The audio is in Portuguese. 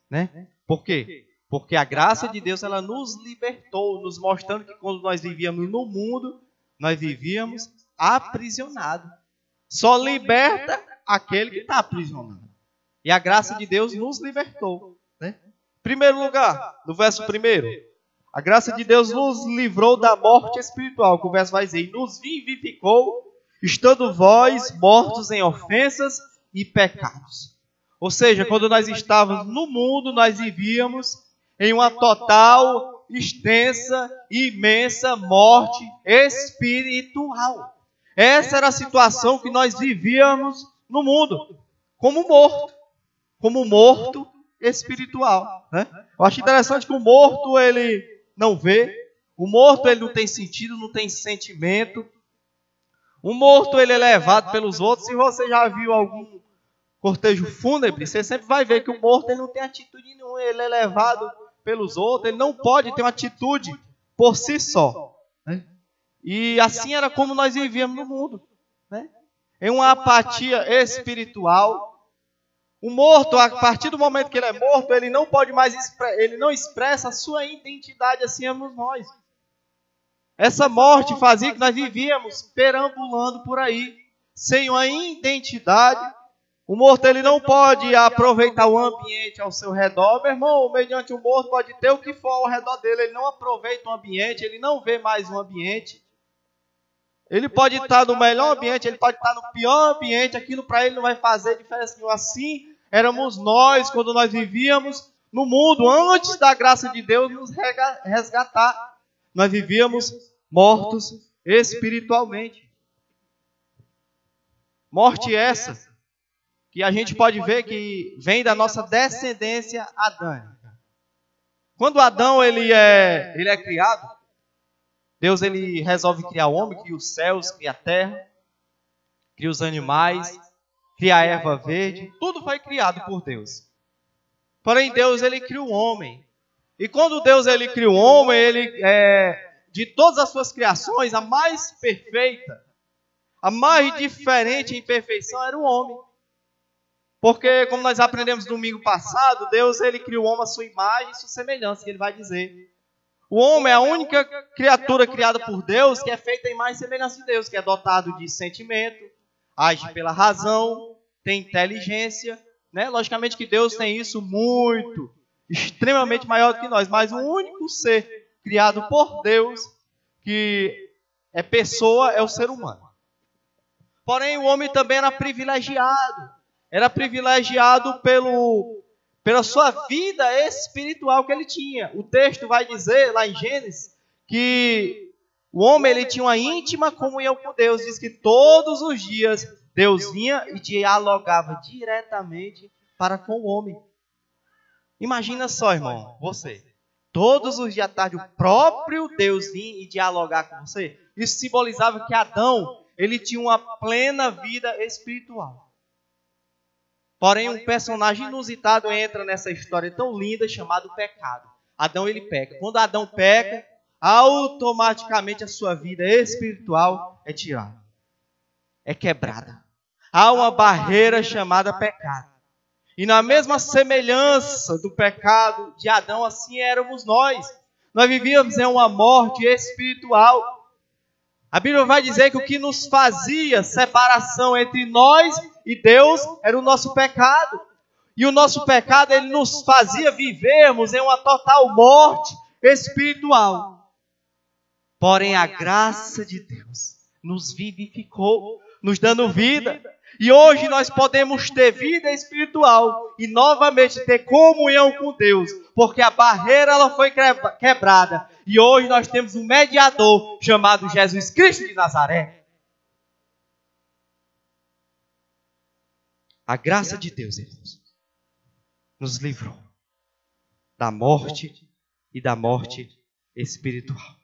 né? Por quê? Porque a graça de Deus, ela nos libertou, nos mostrando que quando nós vivíamos no mundo, nós vivíamos aprisionados. Só liberta aquele que está aprisionado. E a graça de Deus nos libertou, né? Primeiro lugar, no verso 1, a graça de Deus nos livrou da morte espiritual, que o verso vai dizer, e nos vivificou, estando vós mortos em ofensas e pecados. Ou seja, quando nós estávamos no mundo, nós vivíamos em uma total, extensa e imensa morte espiritual. Essa era a situação que nós vivíamos no mundo, como morto espiritual, né? Eu acho interessante que o morto, ele não vê, o morto, ele não tem sentido, não tem sentimento. O morto, ele é levado pelos outros. Se você já viu algum cortejo fúnebre, você sempre vai ver que o morto, ele não tem atitude nenhuma, ele é levado pelos outros, ele não pode ter uma atitude por si só, né? E assim era como nós vivíamos no mundo, né? Em uma apatia espiritual. O morto, a partir do momento que ele é morto, ele não pode mais ele não expressa a sua identidade, assim somos nós. Essa morte fazia que nós vivíamos perambulando por aí, sem uma identidade. O morto, ele não pode aproveitar o ambiente ao seu redor. Meu irmão, mediante o morto pode ter o que for ao redor dele, ele não aproveita o ambiente, ele não vê mais o ambiente. Ele pode estar no melhor ambiente, ele pode estar no pior ambiente, aquilo para ele não vai fazer diferença nenhuma. Assim éramos nós quando nós vivíamos no mundo, antes da graça de Deus nos resgatar. Nós vivíamos mortos espiritualmente. Morte essa que a gente pode ver que vem da nossa descendência adâmica. Quando Adão ele é criado, Deus ele resolve criar o homem, cria os céus, cria a terra, cria os animais, cria a erva verde, tudo foi criado por Deus. Porém, Deus ele cria o homem. E quando Deus ele cria o homem, de todas as suas criações, a mais perfeita, a mais diferente em perfeição era o homem. Porque, como nós aprendemos domingo passado, Deus ele criou o homem à sua imagem e sua semelhança, que ele vai dizer. O homem é a única criatura criada por Deus que é feita em imagem e semelhança de Deus, que é dotado de sentimento, age pela razão, tem inteligência, né? Logicamente que Deus tem isso muito, extremamente maior do que nós, mas o único ser criado por Deus que é pessoa é o ser humano. Porém, o homem também era privilegiado pela sua vida espiritual que ele tinha. O texto vai dizer, lá em Gênesis, que o homem ele tinha uma íntima comunhão com Deus. Diz que todos os dias Deus vinha e dialogava diretamente para com o homem. Imagina só, irmão, você. Todos os dias à tarde o próprio Deus vinha e dialogar com você. Isso simbolizava que Adão ele tinha uma plena vida espiritual. Porém, um personagem inusitado entra nessa história tão linda chamada pecado. Adão ele peca. Quando Adão peca, automaticamente a sua vida espiritual é tirada. É quebrada. Há uma barreira chamada pecado. E na mesma semelhança do pecado de Adão, assim éramos nós. Nós vivíamos em uma morte espiritual. A Bíblia vai dizer que o que nos fazia separação entre nós e Deus era o nosso pecado. E o nosso pecado, ele nos fazia vivermos em uma total morte espiritual. Porém, a graça de Deus nos vivificou, nos dando vida. E hoje nós podemos ter vida espiritual e novamente ter comunhão com Deus. Porque a barreira ela foi quebrada. E hoje nós temos um mediador chamado Jesus Cristo de Nazaré. A graça de Deus, irmãos, nos livrou da morte e da morte espiritual.